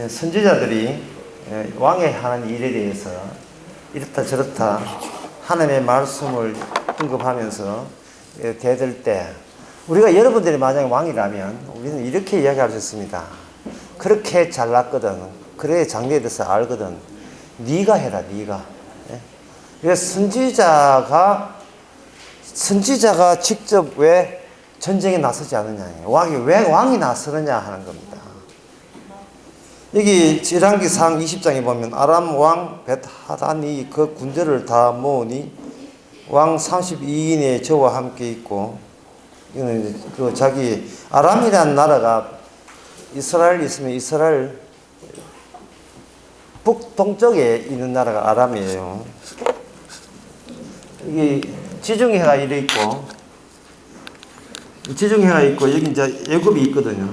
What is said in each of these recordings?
선지자들이 왕이 하는 일에 대해서 이렇다 저렇다 하나님의 말씀을 언급하면서 대들 때 우리가 여러분들이 만약에 왕이라면 우리는 이렇게 이야기할 수 있습니다. 그렇게 잘났거든. 그래 장래에 대해서 알거든. 네가 해라 네가. 그래서 선지자가 직접 왜 전쟁에 나서지 않느냐. 왜 왕이 나서느냐 하는 겁니다. 여기 열왕기상 20장에 보면 아람 왕 벳하단이 그 군대를 다 모으니 왕 32인의 저와 함께 있고, 이거는 그 자기 아람이라는 나라가 이스라엘 있으면 이스라엘 북동쪽에 있는 나라가 아람이에요. 이게 지중해가 이래 있고, 지중해가 있고 여기 이제 애굽이 있거든요.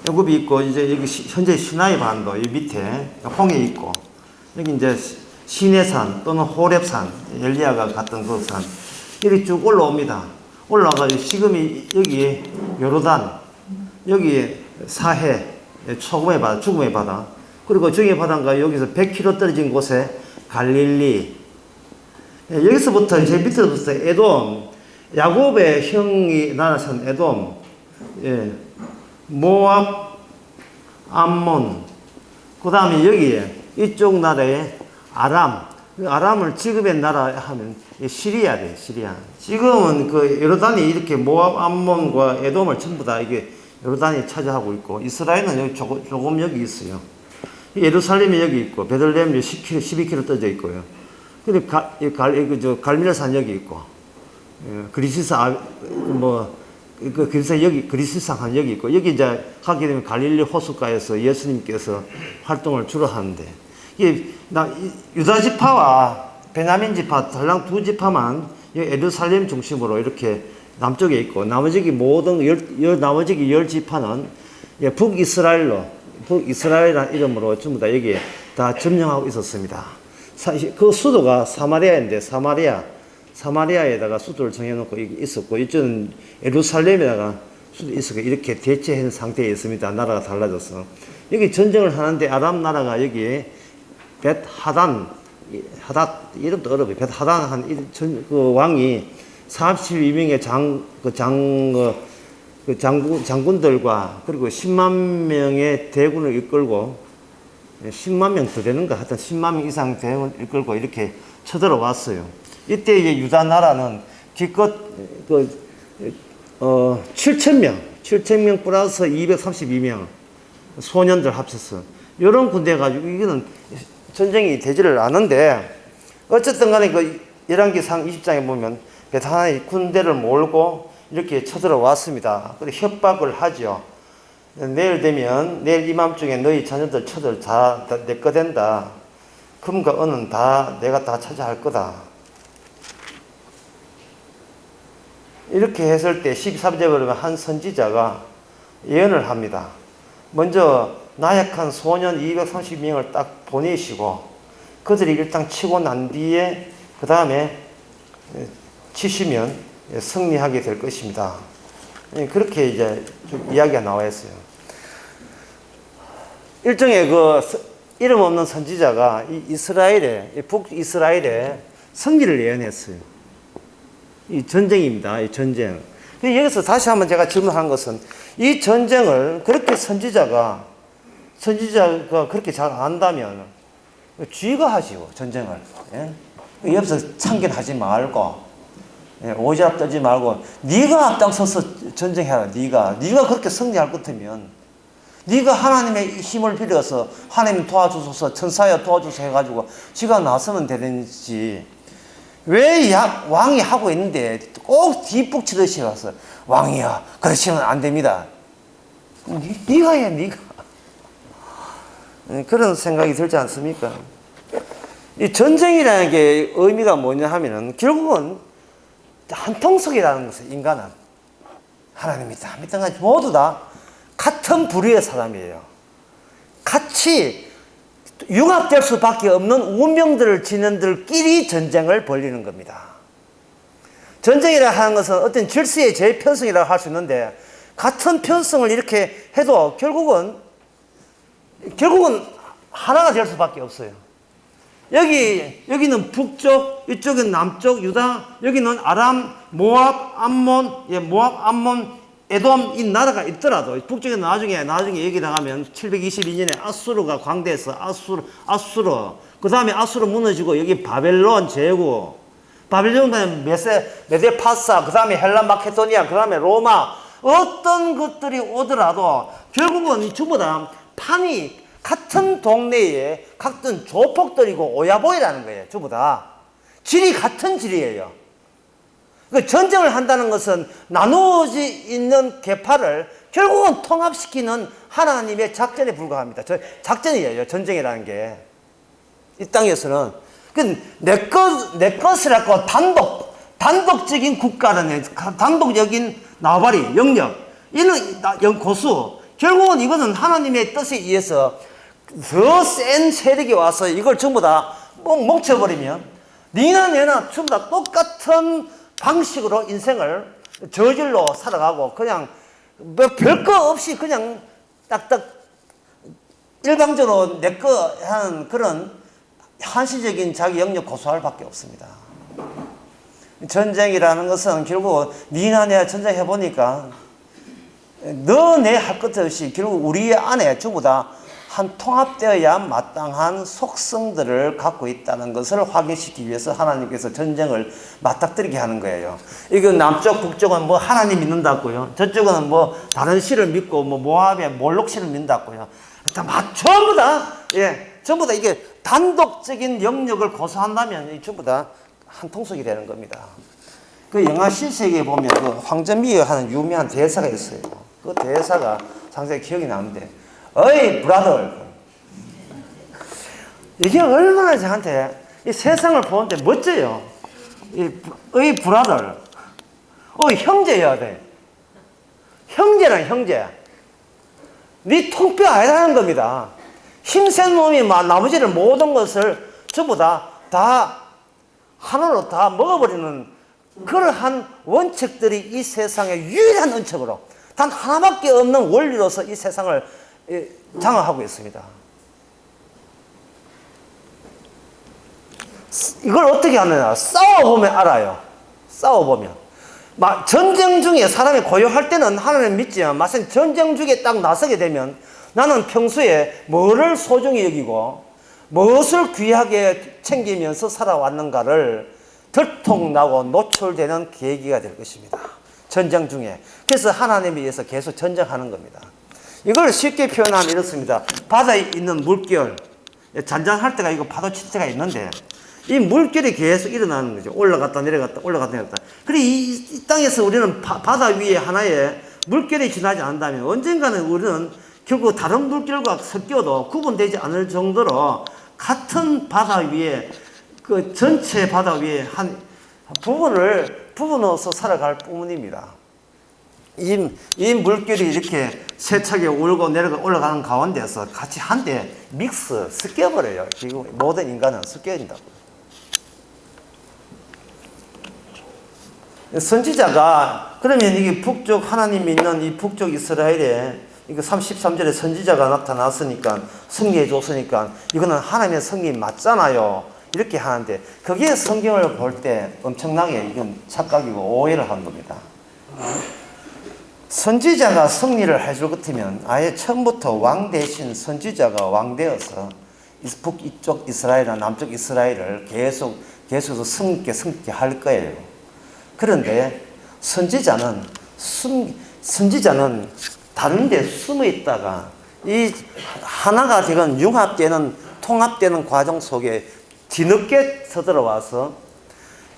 애굽이 있고 이제 여기 현재 시나이 반도 이 밑에 홍해 있고, 여기 이제 시내산 또는 호렙산, 엘리야가 갔던 그 산, 이렇게 쭉 올라옵니다. 올라가지고 지금이 여기 요르단, 여기 사해, 초금의 바다, 죽음의 바다, 그리고 죽음의 바다가 여기서 100km 떨어진 곳에 갈릴리, 여기서부터 이제 밑에부터 에돔, 야곱의 형이 나라선 에돔, 모압, 암몬, 그 다음에 여기에 이쪽 나라에 아람을 지금의 나라 하면 시리아 돼, 시리아. 지금은 그 요르단이 이렇게 모압, 암몬과 에돔을 전부 다 이게 요르단이 차지하고 있고, 이스라엘은 여기 조금 여기 있어요. 예루살렘이 여기 있고, 베들레헴이 12km 떨어져 있고요. 근데 갈멜산 여기 있고, 그리스산 여기 그리스산 여기 있고, 여기 이제 하게 되면 갈릴리 호숫가에서 예수님께서 활동을 주로 하는데, 유다 지파와 베냐민 지파 달랑 두 지파만 예루살렘 중심으로 이렇게 남쪽에 있고, 나머지 모든 나머지 열 지파는 북이스라엘이라는 이름으로 전부 다 여기에 다 점령하고 있었습니다. 그 수도가 사마리아인데, 사마리아에다가 수도를 정해놓고 있었고, 이쪽은 예루살렘에다가 수도 있었고, 이렇게 대체한 상태에 있습니다. 나라가 달라져서. 여기 전쟁을 하는데 아람 나라가 여기에 하닷, 이름도 어려워요. 벳하단 그 왕이 32명의 장군들과 그리고 10만 명의 대군을 이끌고, 10만 명 더 되는가? 하여튼 10만 명 이상 대군을 이끌고 이렇게 쳐들어왔어요. 이때 이제 유다 나라는 기껏 7,000명 플러스 232명 소년들 합쳐서 이런 군대 가지고 이거는 전쟁이 되지를 않은데, 어쨌든 간에 그 열왕기상 20장에 보면 벳하단이 군대를 몰고 이렇게 쳐들어왔습니다. 그리고 협박을 하죠. 내일 이맘중에 너희 자녀들 처들 다 내 거 된다. 금과 은은 다 내가 다 차지할 거다. 이렇게 했을 때 13절에 보면 한 선지자가 예언을 합니다. 먼저 나약한 소년 230명을 딱 보내시고, 그들이 일단 치고 난 뒤에 그 다음에 치시면 승리하게 될 것입니다. 그렇게 이제 좀 이야기가 나와 있어요. 일종의 그 이름 없는 선지자가 북이스라엘에 승리를 예언했어요. 이 전쟁입니다. 이 전쟁. 여기서 다시 한번 제가 질문한 것은, 이 전쟁을 그렇게 선지자가 그렇게 잘 안다면 쥐가 하지요, 전쟁을. 옆에서 참견하지 말고, 오지랖 떨지 말고, 네가 앞장서서 전쟁해라. 네가 그렇게 승리할 것 같으면 네가 하나님의 힘을 빌어서 하나님 도와주소서, 천사여 도와주소서 해가지고 지가 나서면 되는지, 왜 왕이 하고 있는데 꼭 뒷북치듯이 와서 왕이야 그러시면 안 됩니다. 네가 해, 네가. 그런 생각이 들지 않습니까? 이 전쟁이라는 게 의미가 뭐냐 하면은 결국은 한통속이라는 것은, 인간은 하나님이 다 믿던 모두 다 같은 부류의 사람이에요. 같이 융합될 수밖에 없는 운명들을 지는들끼리 전쟁을 벌이는 겁니다. 전쟁이라 하는 것은 어떤 질서의 재편성이라고 할 수 있는데, 같은 편성을 이렇게 해도 결국은 결국은 하나가 될 수밖에 없어요. 여기는 북쪽, 이쪽은 남쪽, 유다, 여기는 아람, 모압, 암몬, 모압, 암몬, 에돔, 이 나라가 있더라도, 북쪽에 나중에 여기 나가면 722년에 아수르가 광대에서 아수르, 그 다음에 아수르 무너지고, 여기 바벨론 제국, 바벨론은 메데파사, 그 다음에 헬라 마케도니아, 그 다음에 로마, 어떤 것들이 오더라도, 결국은 전부 다 판이 같은 동네에 같은 조폭들이고 오야보이라는 거예요. 전부 다. 질이 같은 질이에요. 그 전쟁을 한다는 것은 나누어지 있는 계파를 결국은 통합시키는 하나님의 작전에 불과합니다. 작전이에요. 전쟁이라는 게. 이 땅에서는. 내 것이라고 단독적인 국가라는, 단독적인 나발이, 영역, 이는 고수. 결국은 이것은 하나님의 뜻에 의해서 더 센 세력이 와서 이걸 전부 다 뭉쳐버리면 니나 내나 전부 다 똑같은 방식으로 인생을 저질로 살아가고 그냥 뭐 별거 없이 그냥 딱딱 일방적으로 내 거 하는 그런 한시적인 자기 영역 고수할 밖에 없습니다. 전쟁이라는 것은 결국 니나 내나 전쟁해보니까 너 내 할 것 없이 결국 우리 안에 전부 다 한 통합되어야 마땅한 속성들을 갖고 있다는 것을 확인시키기 위해서 하나님께서 전쟁을 맞닥뜨리게 하는 거예요. 이거 남쪽 북쪽은 뭐 하나님 믿는다고요. 저쪽은 뭐 다른 신을 믿고 뭐 모압의 몰록 신을 믿는다고요. 전부 다 전부 다 이게 단독적인 영역을 고수한다면 전부 다 한 통속이 되는 겁니다. 그 영화 신세계에 보면 그 황전미가 하는 유명한 대사가 있어요. 그 대사가 상당히 기억이 나는데, 어이 브라더, 이게 얼마나 저한테 이 세상을 보는데 멋져요. 어이 브라더, 형제여야 돼. 형제란 형제. 네 통뼈 아니라는 겁니다. 힘센 놈이 나머지를 모든 것을 전부 다 하나로 다 먹어버리는 그러한 원칙들이 이 세상의 유일한 원칙으로 단 하나밖에 없는 원리로서 이 세상을 장악하고 있습니다. 이걸 어떻게 하느냐? 싸워보면 알아요. 싸워보면. 전쟁 중에 사람이 고요할 때는 하나님 믿지만 마침 전쟁 중에 딱 나서게 되면 나는 평소에 뭐를 소중히 여기고 무엇을 귀하게 챙기면서 살아왔는가를 들통나고 노출되는 계기가 될 것입니다. 전쟁 중에. 그래서 하나님에 의해서 계속 전쟁하는 겁니다. 이걸 쉽게 표현하면 이렇습니다. 바다에 있는 물결, 잔잔할 때가 이거 파도 칠 때가 있는데 이 물결이 계속 일어나는 거죠. 올라갔다 내려갔다 올라갔다 내려갔다. 그리고 이 땅에서 우리는 바다 위에 하나의 물결이 지나지 않는다면 언젠가는 우리는 결국 다른 물결과 섞여도 구분되지 않을 정도로 같은 바다 위에 그 전체 바다 위에 한 부분으로서 살아갈 뿐입니다. 이 물결이 이렇게 세차게 울고 내려가 올라가는 가운데서 같이 한데 섞여버려요. 지금 모든 인간은 섞여진다고. 선지자가 그러면 이게 북쪽 하나님 믿는 이 북쪽 이스라엘에 이거 33절에 선지자가 나타났으니까 승리해 줬으니까 이거는 하나님의 승리 맞잖아요. 이렇게 하는데 거기에 성경을 볼 때 엄청나게 이건 착각이고 오해를 한 겁니다. 선지자가 승리를 해줄 것 같으면 아예 처음부터 왕 대신 선지자가 왕 되어서 북이쪽 이스라엘이나 남쪽 이스라엘을 계속해서 승리케 할 거예요. 그런데 선지자는 다른 데 숨어 있다가 이 하나가 되건 융합되는 통합되는 과정 속에 뒤늦게 서들어와서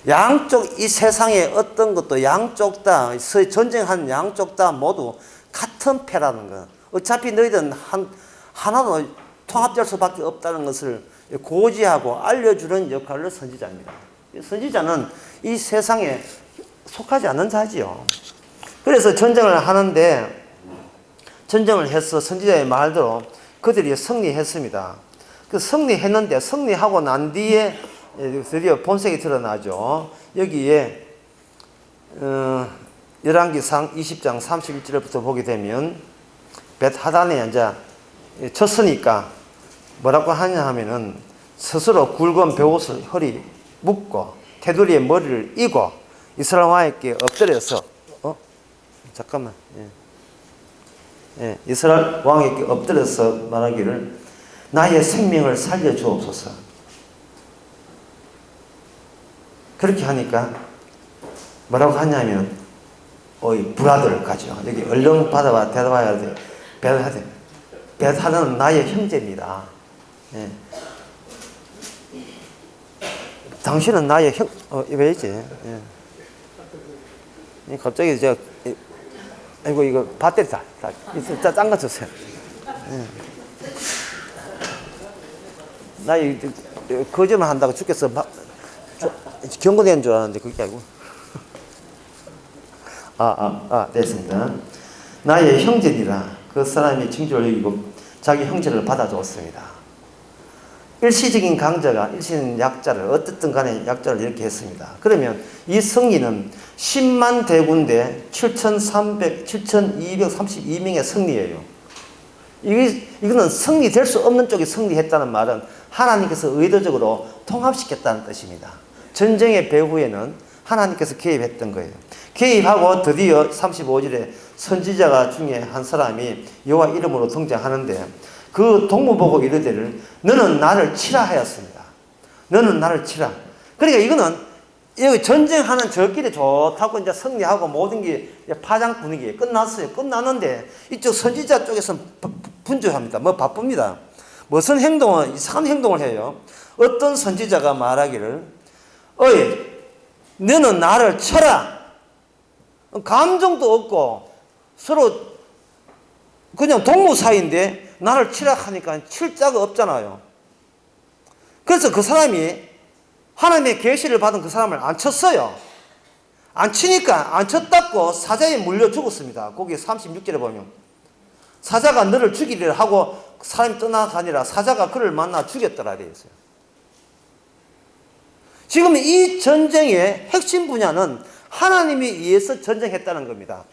양쪽 이 세상의 어떤 것도 양쪽 다 전쟁한 양쪽 다 모두 같은 패라는 거. 어차피 너희들은 하나로 통합될 수밖에 없다는 것을 고지하고 알려주는 역할을 선지자입니다. 선지자는 이 세상에 속하지 않는 자지요. 그래서 전쟁을 하는데 전쟁을 해서 선지자의 말대로 그들이 승리했습니다. 그 승리했는데 승리하고 난 뒤에 드디어 본색이 드러나죠. 여기에 열왕기상 20장 31절부터 보게 되면 벳하단에 이제 쳤으니까 뭐라고 하냐 하면은 스스로 굵은 베옷을 허리 묶고 테두리에 머리를 이고 이스라엘 왕에게 엎드려서 잠깐만 이스라엘 왕에게 엎드려서 말하기를 나의 생명을 살려주옵소서. 그렇게 하니까 뭐라고 하냐면 브라더를 가죠. 여기 얼른 대답해야 돼. 베드하는 나의 형제입니다. 예. 당신은 나의 왜지? 예. 갑자기 아이고 이거 배터리 딴 거 주세요. 예. 나 거짓말 한다고 죽겠어. 경고된 줄 알았는데 그게 아니고. 됐습니다. 나의 형제니라. 그 사람이 징조를 이기고 자기 형제를 받아주었습니다. 일시적인 강자가 일시적인 약자를 어떻든 간에 약자를 이렇게 했습니다. 그러면 이 승리는 10만 대군대 7,232명의 승리예요. 이거는 승리될 수 없는 쪽이 승리했다는 말은 하나님께서 의도적으로 통합시켰다는 뜻입니다. 전쟁의 배후에는 하나님께서 개입했던 거예요. 개입하고 드디어 35절에 선지자가 중에 한 사람이 여호와 이름으로 등장하는데 그 동무 보고 이르기를 너는 나를 치라 하였습니다. 너는 나를 치라. 그러니까 이거는 여기 전쟁하는 저끼리 좋다고 이제 승리하고 모든 게 파장 분위기에 끝났어요. 끝났는데 이쪽 선지자 쪽에서는 분주합니다. 바쁩니다. 무슨 행동은 이상한 행동을 해요. 어떤 선지자가 말하기를 너는 나를 쳐라. 감정도 없고 서로 그냥 동무 사이인데 나를 치라 하니까 칠 자가 없잖아요. 그래서 그 사람이 하나님의 계시를 받은 그 사람을 안 쳤어요. 안 치니까 안 쳤다고 사자에 물려 죽었습니다. 거기 36절에 보면 사자가 너를 죽이리라 하고 사람이 떠나가니라 사자가 그를 만나 죽였더라 되어 있어요. 지금 이 전쟁의 핵심 분야는 하나님이 위해서 전쟁했다는 겁니다.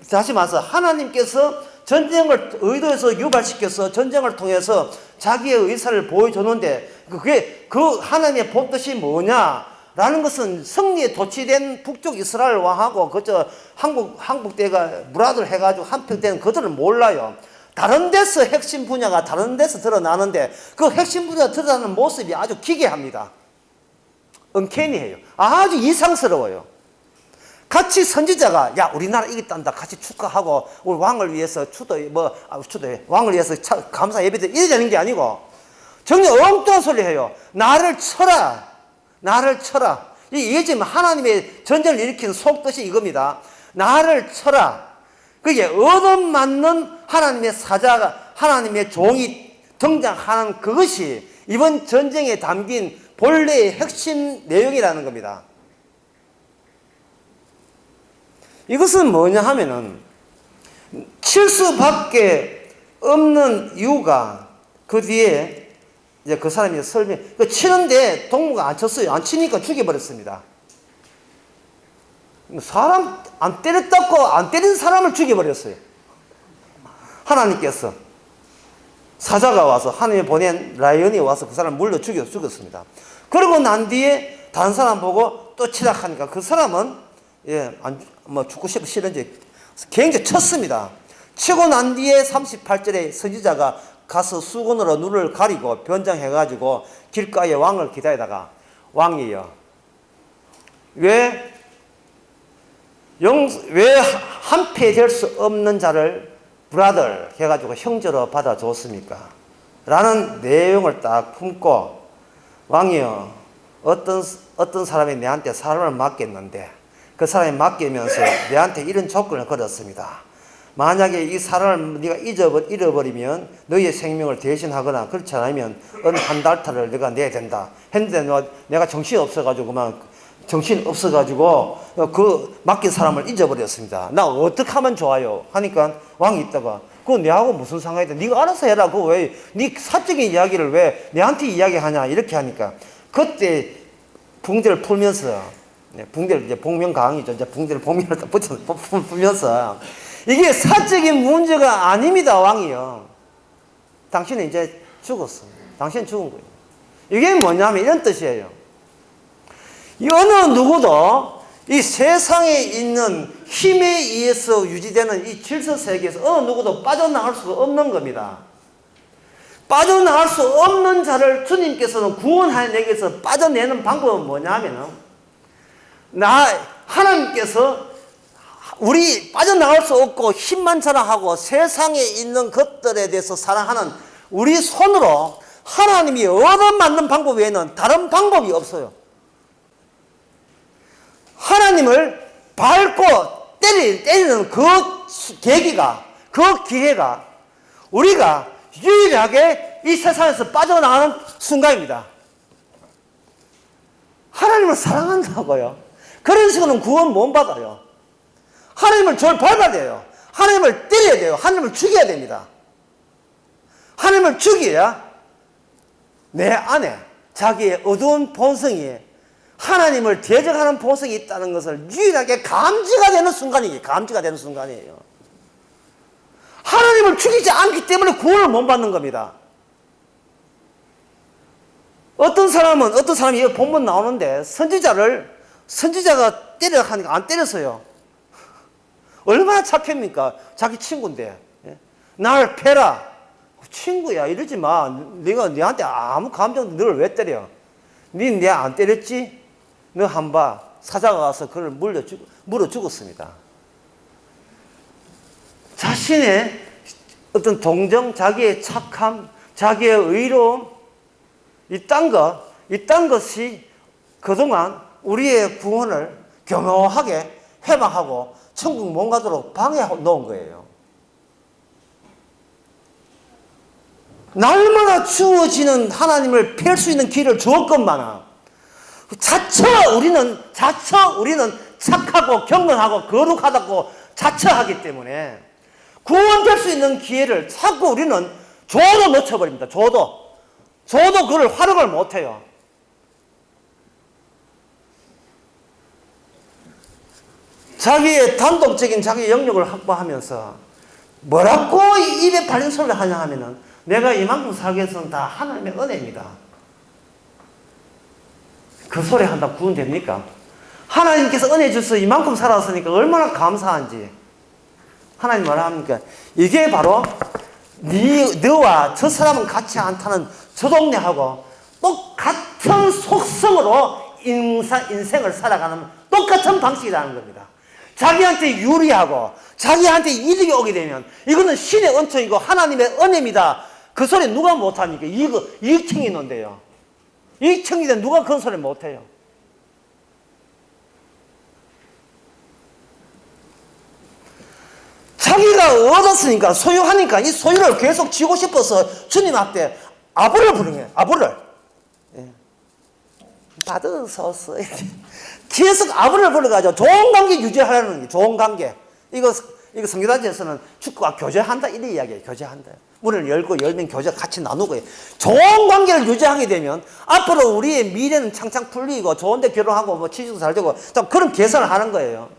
다시 말해서 하나님께서 전쟁을 의도해서 유발시켜서 전쟁을 통해서 자기의 의사를 보여줬는데 그게 그 하나님의 본뜻이 뭐냐라는 것은 승리에 도취된 북쪽 이스라엘 왕하고 그저 한국 때가 무라들 해가지고 한평된 그들은 몰라요. 다른 데서 핵심 분야가 다른 데서 드러나는데 그 핵심 분야가 드러나는 모습이 아주 기괴합니다. 은캐니해요. 아주 이상스러워요. 같이 선지자가 우리나라 이겼단다 같이 축하하고 우리 왕을 위해서 왕을 위해서 감사 예배도 이래 되는 게 아니고 정말 엉뚱한 소리 해요. 나를 쳐라. 나를 쳐라. 이게 지금 하나님의 전쟁을 일으킨 속뜻이 이겁니다. 나를 쳐라. 그게 얻어맞는 하나님의 사자가 하나님의 종이 등장하는 그것이 이번 전쟁에 담긴 본래의 핵심 내용이라는 겁니다. 이것은 뭐냐 하면은 칠 수밖에 없는 이유가 그 뒤에 이제 그 사람이 치는데 동무가 안 쳤어요. 안 치니까 죽여버렸습니다. 사람 안 때렸다고 안 때린 사람을 죽여버렸어요. 하나님께서 사자가 와서 하나님이 보낸 라이언이 와서 그 사람을 물려 죽였습니다. 그러고 난 뒤에 다른 사람 보고 또 치라 하니까 그 사람은 죽고 싫은지 굉장히 쳤습니다. 치고 난 뒤에 38절에 선지자가 가서 수건으로 눈을 가리고 변장해가지고 길가에 왕을 기다리다가 왕이여 왜 한패될 수 없는 자를 브라더 해가지고 형제로 받아줬습니까? 라는 내용을 딱 품고 왕이여 어떤 사람이 내한테 사람을 맡겼는데 그 사람이 맡기면서 내한테 이런 조건을 걸었습니다. 만약에 이 사람을 네가 잃어버리면 너희의 생명을 대신하거나 그렇지 않으면 어느 한 달타를 내가 내야 된다. 했는데 내가 정신이 없어가지고 그 맡긴 사람을 잊어버렸습니다. 나 어떻게 하면 좋아요? 하니까 왕이 있다가 그거 내하고 무슨 상관이다. 네가 알아서 해라. 그거 왜 네 사적인 이야기를 왜 내한테 이야기하냐 이렇게 하니까 그때 붕대를 풀면서 붕대를 이제 복면가왕이죠. 이제 붕대를 복면을 딱 풀면서 이게 사적인 문제가 아닙니다. 왕이요. 당신은 이제 죽었어. 당신은 죽은 거예요. 이게 뭐냐면 이런 뜻이에요. 이 어느 누구도 이 세상에 있는 힘에 의해서 유지되는 이 질서 세계에서 어느 누구도 빠져나갈 수가 없는 겁니다. 빠져나갈 수 없는 자를 주님께서는 구원하여 내기 위해서 빠져내는 방법은 뭐냐면은 하나님께서 우리 빠져나갈 수 없고 힘만 자랑하고 세상에 있는 것들에 대해서 사랑하는 우리 손으로 하나님이 얻어맞는 방법 외에는 다른 방법이 없어요. 하나님을 밟고 때리는 그 계기가, 그 기회가 우리가 유일하게 이 세상에서 빠져나가는 순간입니다. 하나님을 사랑한다고요. 그런 식으로는 구원 못 받아요. 하나님을 저를 밟아야 돼요. 하나님을 때려야 돼요. 하나님을 죽여야 됩니다. 하나님을 죽여야 내 안에 자기의 어두운 본성이 하나님을 대적하는 본성이 있다는 것을 유일하게 감지가 되는 순간이에요. 하나님을 죽이지 않기 때문에 구원을 못 받는 겁니다. 어떤 사람이 본문 나오는데 선지자가 때려 하니까 안 때렸어요. 얼마나 착합니까? 자기 친구인데. 날 패라. 친구야, 이러지 마. 내가 너한테 아무 감정도 너를 왜 때려? 니 내 안 때렸지? 너 한 봐. 사자가 가서 그를 물어 죽었습니다. 자신의 어떤 동정, 자기의 착함, 자기의 의로움, 이딴 것이 그동안 우리의 구원을 교묘하게 회방하고 천국 못 가도록 방해해 놓은 거예요. 날마다 주어지는 하나님을 뵐 수 있는 길을 주었건만은 자처 우리는 착하고 경건하고 거룩하다고 자처하기 때문에 구원될 수 있는 기회를 자꾸 우리는 줘도 놓쳐버립니다. 줘도 그걸 활용을 못해요. 자기의 단독적인 자기 영역을 확보하면서 뭐라고 입에 발린 소리를 하냐 하면은 내가 이만큼 살기 위해서는 다 하나님의 은혜입니다. 그 소리 한다 구원됩니까? 하나님께서 은혜 주셔서 이만큼 살았으니까 얼마나 감사한지. 하나님 뭐라 합니까? 이게 바로 너와 저 사람은 같지 않다는 저 동네하고 똑같은 속성으로 인생을 살아가는 똑같은 방식이라는 겁니다. 자기한테 유리하고 자기한테 이득이 오게 되면 이거는 신의 은총이고 하나님의 은혜입니다. 그 소리 누가 못합니까? 이익청이 있는데요. 이익청인데 누가 그런 소리 못해요? 자기가 얻었으니까 소유하니까 이 소유를 계속 쥐고 싶어서 주님 앞에 아부를 부르네요. 아부를. 받으소서. 계속 아부를 불러가지고 좋은 관계 유지하려는 거예요. 좋은 관계. 이거 성교단체에서는 축구가 교제한다 이런 이야기예요. 교제한다. 문을 열면 교제 같이 나누고 좋은 관계를 유지하게 되면 앞으로 우리의 미래는 창창 풀리고 좋은데 결혼하고 뭐 취직도 잘 되고 좀 그런 계산을 하는 거예요.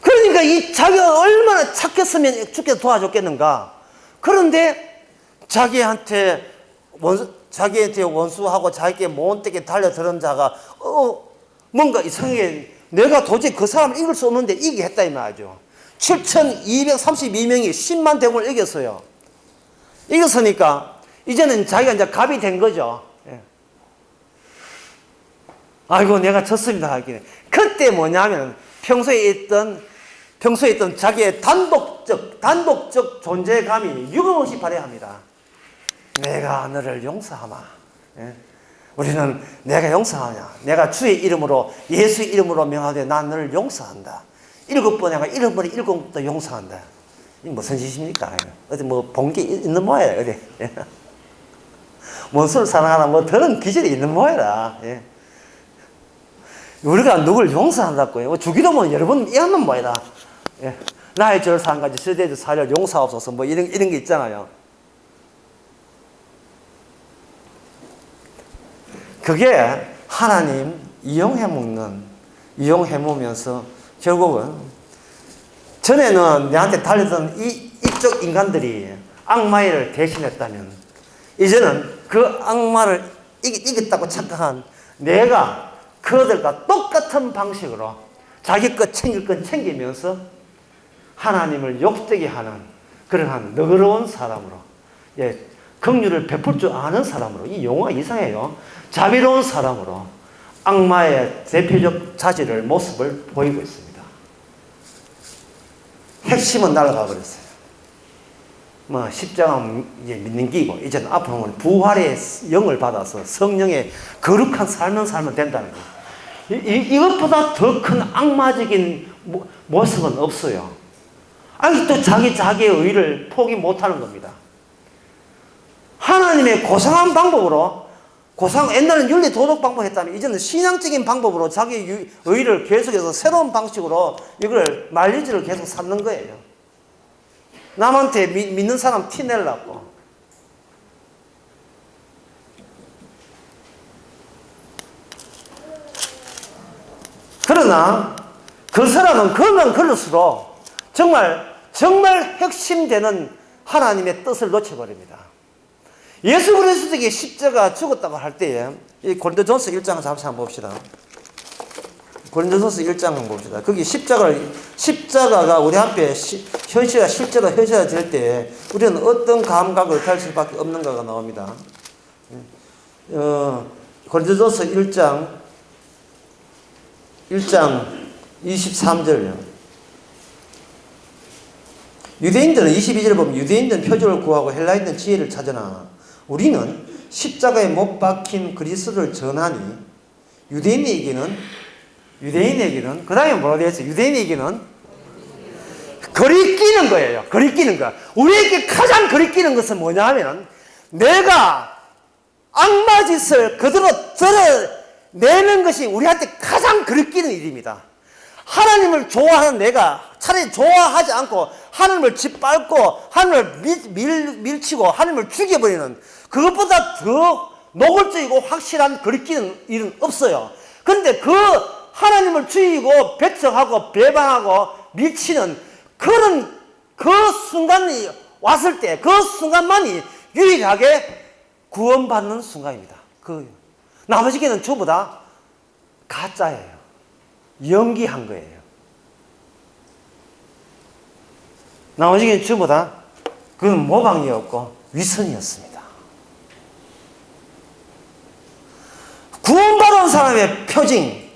그러니까 이 자기가 얼마나 착했으면 주께서 도와줬겠는가. 그런데 자기한테 원수하고 자기에게 못되게 달려드는 자가 뭔가 이상하게 내가 도저히 그 사람을 이길 수 없는데 이기게 했다 이 말이죠. 7,232명이 10만 대군을 이겼어요. 이겼으니까 이제는 자기가 이제 갑이 된 거죠. 아이고 내가 졌습니다 하기는. 그때 뭐냐면 평소에 있던 자기의 단독적 존재감이 유감없이 발휘합니다. 내가 너를 용서하마. 우리는 내가 용서하냐. 내가 주의 이름으로 예수의 이름으로 명하되 난 너를 용서한다. 7번 내가 7번부터 용서한다. 이게 무슨 짓입니까? 어디 뭐 본 게 있는 모양이야. 어디. 원수를 사랑하나 뭐 그런 기질이 있는 모양이라. 우리가 누굴 용서한다고요. 주기도 뭐 여러분 이하는 모양이다. 나의 죄를 산 가지 저대도 사를 용서하옵소서 뭐 이런 게 있잖아요. 그게 하나님 이용해 먹으면서 결국은 전에는 내한테 달리던 이쪽 인간들이 악마의 일을 대신했다면, 이제는 그 악마를 이겼다고 착각한 내가 그들과 똑같은 방식으로 자기 것 챙길 건 챙기면서 하나님을 욕되게 하는 그러한 너그러운 사람으로, 긍휼을 베풀 줄 아는 사람으로, 이 용어가 이상해요. 자비로운 사람으로 악마의 대표적 자질을, 모습을 보이고 있습니다. 핵심은 날아가 버렸어요. 십자가 이제 믿는 기고, 이제는 앞으로는 부활의 영을 받아서 성령의 거룩한 삶을 살면 된다는 거. 이것보다 더 큰 악마적인 모습은 없어요. 아직도 자기의 의를 포기 못하는 겁니다. 하나님의 고상한 방법으로, 옛날에는 윤리 도덕 방법 했다면, 이제는 신앙적인 방법으로 자기 의를 계속해서 새로운 방식으로 이걸 말리지를 계속 삼는 거예요. 남한테 믿는 사람 티 내려고. 그러나 그 사람은 그러면 그럴수록 정말 핵심되는 하나님의 뜻을 놓쳐버립니다. 예수 그리스도에게 십자가 죽었다고 할 때에, 이 고린도전서 1장 잠시 한번 봅시다. 고린도전서 1장 한번 봅시다. 거기 십자가가 우리 앞에 실제로 현실화될 때 우리는 어떤 감각을 가질 수밖에 없는가가 나옵니다. 고린도전서 1장 23절이요. 유대인들은 22절을 보면 유대인들은 표적을 구하고 헬라인들은 지혜를 찾으나 우리는 십자가에 못 박힌 그리스도를 전하니 유대인에게는 그 다음에 뭐라고 되어 있어요? 유대인에게는 거리끼는 거예요. 거리끼는 거. 우리에게 가장 거리끼는 것은 뭐냐 하면, 내가 악마 짓을 그대로 드러내는 것이 우리한테 가장 거리끼는 일입니다. 하나님을 좋아하는 내가 차라리 좋아하지 않고 하나님을 짓밟고 하나님을 밀치고 하나님을 죽여버리는, 그것보다 더 노골적이고 확실한 거리끼는 일은 없어요. 그런데 그 하나님을 죽이고 배척하고 배반하고 밀치는 그 순간이 왔을 때, 그 순간만이 유일하게 구원받는 순간입니다. 나머지는 전부 다 가짜예요. 연기한 거예요. 나머지는 전부 다 그건 모방이었고 위선이었습니다. 구원받은 사람의 표징,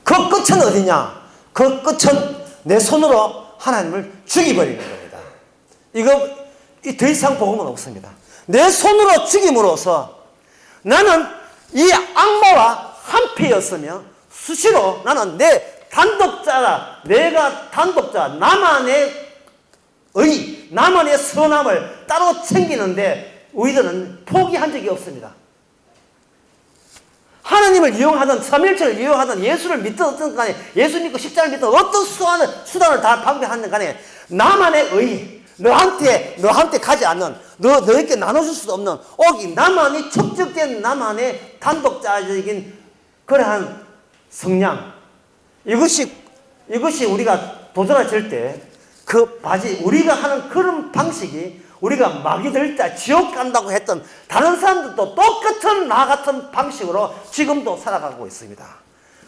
그 끝은 어디냐? 그 끝은 내 손으로 하나님을 죽여버리는 겁니다. 이거 더 이상 복음은 없습니다. 내 손으로 죽임으로써 나는 이 악마와 한패였으며 수시로 나는 내가 단독자, 나만의 선함을 따로 챙기는데 우리들은 포기한 적이 없습니다. 하나님을 이용하든 삼일체를 이용하든 예수를 믿든 어떤 간에, 예수 믿고 십자가를 믿든 어떤 수단을 다 방법하는 간에 나만의 의, 너한테 가지 않는, 너에게 나눠줄 수 없는 오직 나만이 축적된 나만의 단독자적인 그러한 성량, 이것이 우리가 도전할 때 우리가 하는 그런 방식이, 우리가 마귀 될 때 지옥 간다고 했던 다른 사람들도 똑같은 나 같은 방식으로 지금도 살아가고 있습니다.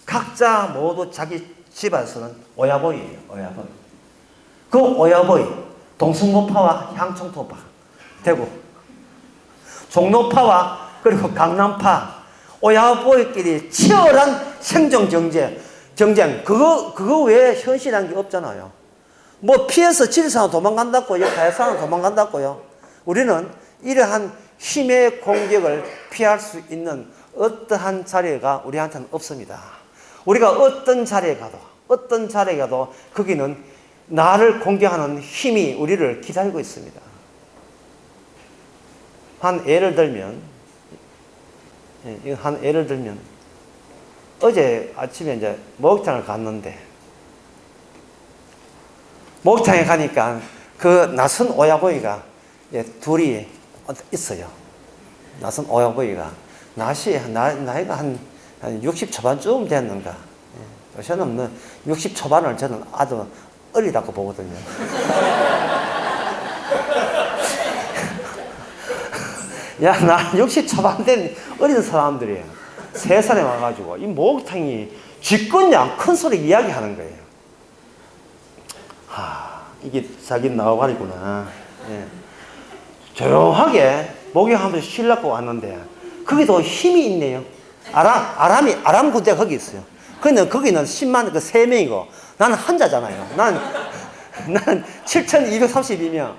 각자 모두 자기 집안에서는 오야보이예요. 오야보이. 그 오야보이, 동승모파와 향청토파, 대구, 종로파와 그리고 강남파, 오야보이끼리 치열한 생존 경쟁. 그거 외에 현실한 게 없잖아요. 피해서 지리산으로 도망간다고요? 가야산으로 도망간다고요? 우리는 이러한 힘의 공격을 피할 수 있는 어떠한 자리가 우리한테는 없습니다. 우리가 어떤 자리에 가도 거기는 나를 공격하는 힘이 우리를 기다리고 있습니다. 예를 들면 어제 아침에 이제 목욕탕을 갔는데, 목욕탕에 가니까 그 낯선 오야보이가 둘이 있어요. 낯선 오야보이가 나이가 한 60 초반쯤 됐는가. 요새는 60 초반을 저는 아주 어리다고 보거든요. 야, 나 60 초반 된 어린 사람들이 3살에 와가지고 이 목욕탕이 쥐꺼냐 큰 소리 이야기하는 거예요. 이게 자기 나와버리구나. 예. 조용하게 목욕하면서 쉬려고 왔는데 거기도 힘이 있네요. 아람 군대가 거기 있어요. 근데 거기는 10만 그 3명이고 나는 한자잖아요. 나는 7,232명.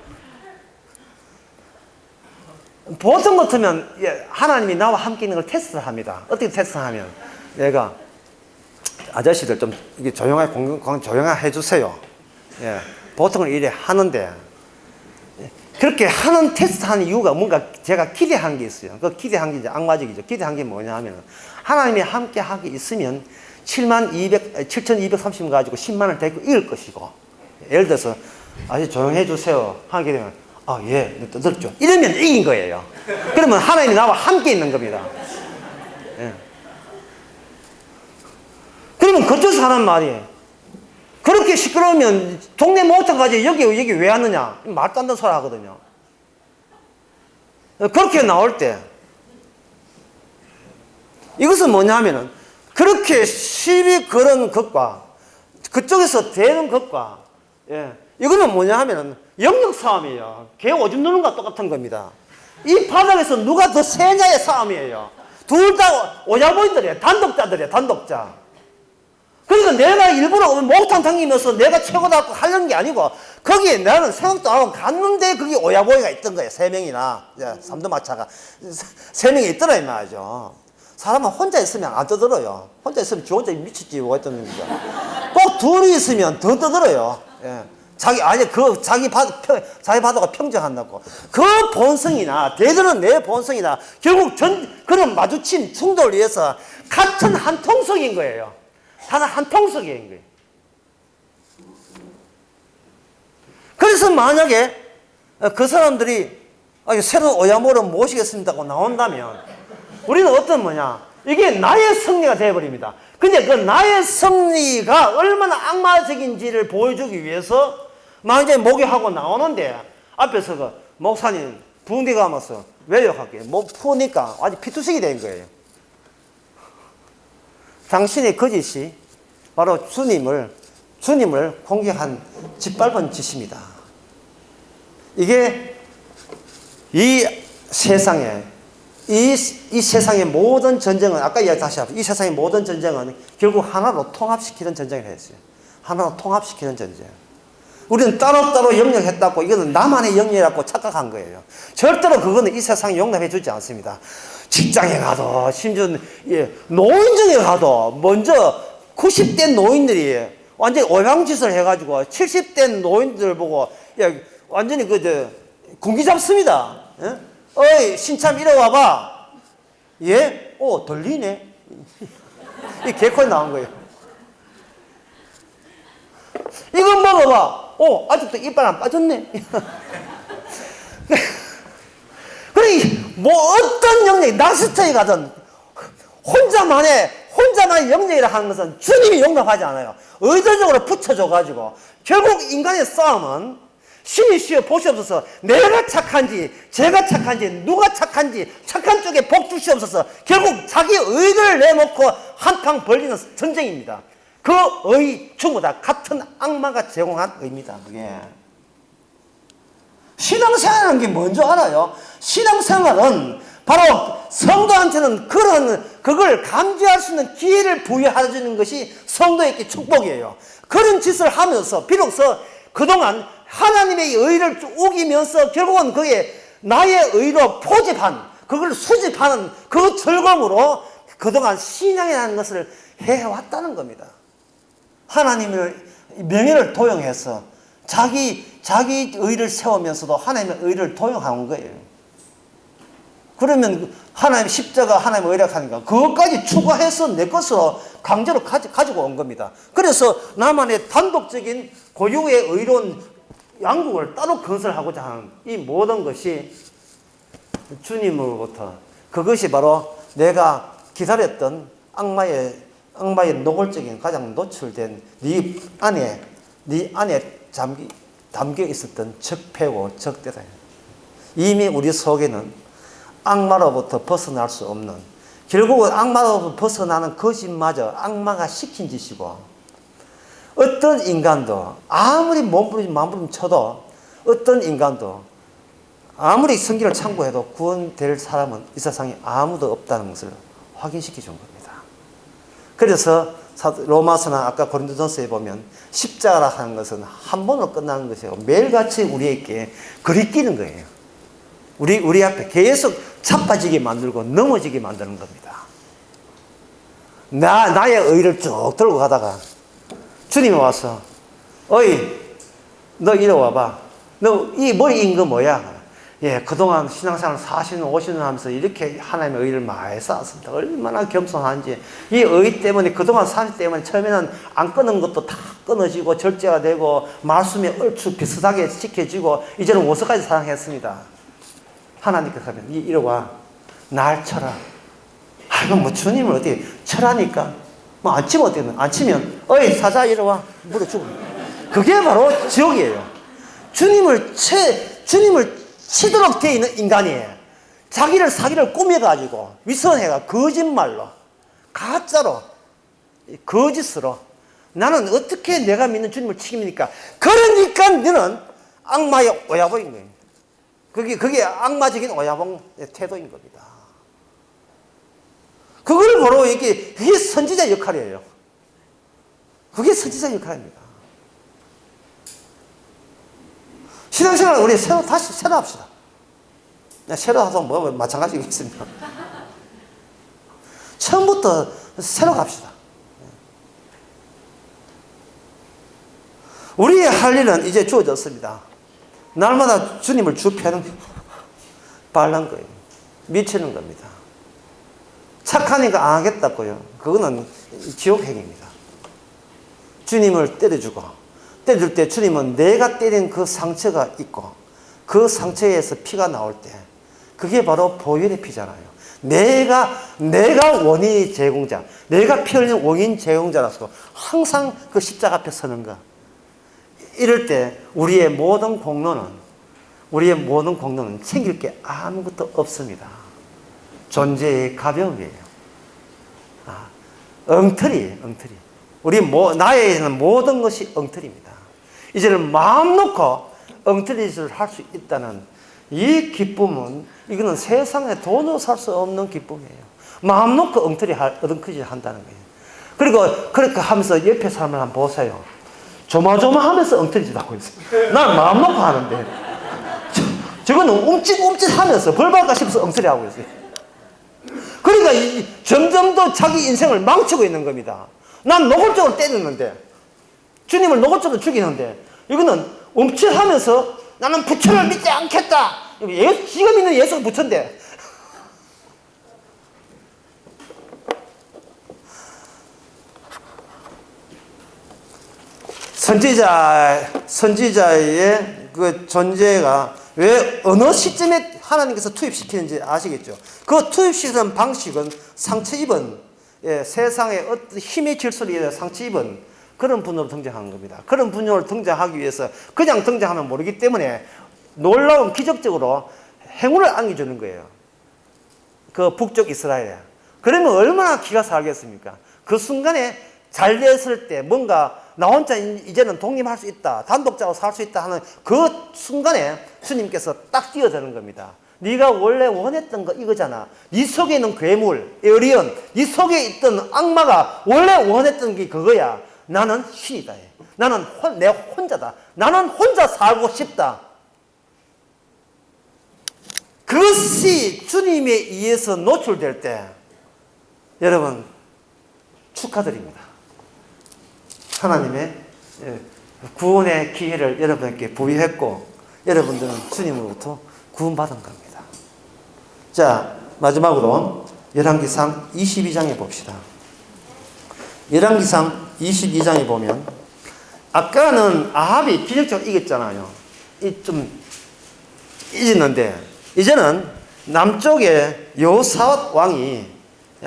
보통 같으면 하나님이 나와 함께 있는 걸 테스트를 합니다. 어떻게 테스트하면 내가 아저씨들 좀 이게 조용하게 조용하게 해주세요. 예, 보통은 이래 하는데 그렇게 하는 테스트 하는 이유가 뭔가 제가 기대한 게 있어요. 그 기대한 게 이제 악마적이죠. 기대한 게 뭐냐 하면 하나님이 함께 하게 있으면 7,230 가지고 10만을 데리고 이길 것이고 예를 들어서 아주 조용해 주세요 하게 되면 예, 듣죠. 이러면 이긴 거예요. 그러면 하나님이 나와 함께 있는 겁니다. 예. 그러면 그쪽에서 하는 말이 그렇게 시끄러우면 동네 목욕탕까지 여기 왜 왔느냐 말도 안 되는 소리 하거든요. 그렇게 나올 때 이것은 뭐냐 하면은 그렇게 시비 거는 것과 그쪽에서 대는 것과 이거는 뭐냐 하면은 영역 싸움이에요. 개 오줌 누는 것과 똑같은 겁니다. 이 바닥에서 누가 더 세냐의 싸움이에요. 둘 다 오야보인들이에요. 단독자들이에요. 단독자. 그러니까 내가 일부러 목욕탕 다니면서 내가 최고다 하려는 게 아니고 거기에 나는 생각도 안 하고 갔는데 거기 오야보이가 있던 거예요. 3명이나 삼도마차가 3명이 있더라 이 말이죠. 사람은 혼자 있으면 안 떠들어요. 혼자 있으면 지 혼자 미쳤지 뭐가 있다는 거죠. 꼭 둘이 있으면 더 떠들어요. 자기 바다가 평정한다고. 그 본성이나 대들은 내 본성이나 결국 그런 마주친 충돌을 위해서 같은 한 통속인 거예요. 하나 한 통속인 거예요. 그래서 만약에 그 사람들이 새로운 오야모를 모시겠습니다고 나온다면 우리는 어떤 이게 나의 승리가 되어버립니다. 근데 그 나의 승리가 얼마나 악마적인지를 보여주기 위해서 만약에 목욕하고 나오는데 앞에서 그 목사님 부흥대 가면서 외력하게 목 푸니까 아주 피투성이 된 거예요. 당신의 거짓이 바로 주님을 공격한 짓밟은 짓입니다. 이게 이 세상의 모든 전쟁은 아까 이야기다시 이 세상의 모든 전쟁은 결국 하나로 통합시키는 전쟁을 했어요. 하나로 통합시키는 전쟁. 우리는 따로따로 영역했다고 이거는 나만의 영역이라고 착각한 거예요. 절대로 그거는 이 세상에 용납해 주지 않습니다. 직장에 가도 심지어 노인정에 가도 먼저 90대 노인들이 완전히 오양짓을 해가지고 70대 노인들 보고 완전히 군기 잡습니다. 어이 신참 이리 와봐. 예? 들리네. 이 개코에 나온 거예요. 이거 먹어봐. 아직도 이빨 안 빠졌네. 그래, 어떤 영역이, 낚시터에 가든, 혼자만의 영역이라 하는 것은 주님이 용납하지 않아요. 의도적으로 붙여줘가지고, 결국 인간의 싸움은 신이 쉬어 보시옵소서, 내가 착한지, 제가 착한지, 누가 착한지, 착한 쪽에 복 주시옵소서, 결국 자기 의를 내놓고 한탕 벌리는 전쟁입니다. 그 의 전부 다 같은 악마가 제공한 의입니다. 그게 신앙생활이라는 게 뭔지 알아요? 신앙생활은 바로 성도한테는 그걸 감지할 수 있는 기회를 부여해주는 것이 성도에게 축복이에요. 그런 짓을 하면서 비로소 그동안 하나님의 의를 우기면서 결국은 그게 나의 의로 그걸 수집하는 그 즐거움으로 그동안 신앙이라는 것을 해왔다는 겁니다. 하나님의 명예를 도용해서 자기 의를 세우면서도 하나님의 의를 도용한 거예요. 그러면 하나님 십자가 하나님의 의라고 하니까 그것까지 추가해서 내 것으로 강제로 가지고 온 겁니다. 그래서 나만의 단독적인 고유의 의로운 양국을 따로 건설하고자 하는 이 모든 것이 주님으로부터 그것이 바로 내가 기다렸던 악마의 노골적인 가장 노출된 네 안에 네 안에 담겨 있었던 적폐고 적대다. 이미 우리 속에는 악마로부터 벗어날 수 없는, 결국은 악마로부터 벗어나는 거짓마저 악마가 시킨 짓이고, 어떤 인간도 아무리 몸부림 쳐도 어떤 인간도 아무리 성경을 참고해도 구원될 사람은 이 세상에 아무도 없다는 것을 확인시켜 준 겁니다. 그래서 로마서나 아까 고린도전서에 보면 십자가라 하는 것은 한 번으로 끝나는 것이고 매일같이 우리에게 그리끼는 거예요. 우리 앞에 계속 자빠지게 만들고 넘어지게 만드는 겁니다. 나의 의를 쭉 들고 가다가 주님이 와서, 어이, 너 이리 와봐. 너 이 머리 인 거 뭐야? 예, 그동안 신앙생활 40년, 50년 하면서 이렇게 하나님의 의를 많이 쌓았습니다. 얼마나 겸손한지. 이 의 때문에, 그동안 사실 때문에 처음에는 안 끊은 것도 다 끊어지고 절제가 되고 말씀에 얼추 비슷하게 지켜지고 이제는 원수까지 사랑했습니다. 하나님께서 하면 이리 와. 날 쳐라. 이건 뭐 주님을 어떻게 쳐라니까? 뭐 안 치면 어떻게 안 치면, 어이, 사자 이리 와. 물어 죽어. 그게 바로 지옥이에요. 주님을 치도록 되어 있는 인간이에요. 사기를 꾸며가지고, 위선해가 거짓말로, 가짜로, 거짓으로, 나는 어떻게 내가 믿는 주님을 치깁니까? 그러니까 너는 악마의 오야봉인 거예요. 그게 악마적인 오야봉 태도인 겁니다. 그걸 바로 그게 선지자 역할이에요. 그게 선지자 역할입니다. 신앙생활 우리 다시 새로 합시다. 새로 하도 뭐 마찬가지겠습니다. 처음부터 새로 갑시다. 우리의 할 일은 이제 주어졌습니다. 날마다 주님을 주패는 바라는 거예요. 미치는 겁니다. 착하니까 안 하겠다고요. 그거는 지옥행입니다. 주님을 때려주고, 때릴 때 주님은 내가 때린 그 상처가 있고 그 상처에서 피가 나올 때 그게 바로 보혈의 피잖아요. 내가 원인 제공자, 내가 피 흘리는 원인 제공자라서 항상 그 십자가 앞에 서는 거. 이럴 때 우리의 모든 공로는 챙길 게 아무것도 없습니다. 존재의 가벼움이에요. 엉터리. 나에게는 모든 것이 엉터리입니다. 이제는 마음 놓고 엉터리 짓을 할 수 있다는 이 기쁨은, 이거는 세상에 돈으로 살 수 없는 기쁨이에요. 마음 놓고 엉터리 한다는 거예요. 그리고 그렇게 하면서 옆에 사람을 한번 보세요. 조마조마하면서 엉터리 짓 하고 있어요. 난 마음 놓고 하는데 저거는 움찔움찔하면서 벌 받을까 싶어서 엉터리 하고 있어요. 그러니까 점점 더 자기 인생을 망치고 있는 겁니다. 난 노골적으로 때리는데, 주님을 노골적으로 죽이는데, 이거는 움찔하면서 나는 부처를 믿지 않겠다. 지가 믿는 예수가 부처인데. 선지자의 그 존재가 왜 어느 시점에 하나님께서 투입시키는지 아시겠죠? 그 투입시키는 방식은 상처 입은, 세상에 어떤 힘의 질서를 위해 상처 입은 그런 분으로 등장하는 겁니다. 그런 분으로 등장하기 위해서 그냥 등장하면 모르기 때문에 놀라운 기적적으로 행운을 안겨주는 거예요. 그 북쪽 이스라엘에. 그러면 얼마나 기가 살겠습니까? 그 순간에 잘 됐을 때 뭔가 나 혼자 이제는 독립할 수 있다, 단독자로 살 수 있다 하는 그 순간에 주님께서 딱 뛰어드는 겁니다. 네가 원래 원했던 거 이거잖아. 네 속에 있는 괴물, 에어리언, 네 속에 있던 악마가 원래 원했던 게 그거야. 나는 신이다. 나는 내 혼자다. 나는 혼자 살고 싶다. 그것이 주님에 의해서 노출될 때 여러분 축하드립니다. 하나님의 구원의 기회를 여러분에게 부여했고 여러분들은 주님으로부터 구원받은 겁니다. 자, 마지막으로 열왕기상 22장에 봅시다. 열왕기상 22장에 보면 아까는 아합이 기적적으로 이겼잖아요. 좀 이겼는데 이제는 남쪽에 여호사밧 왕이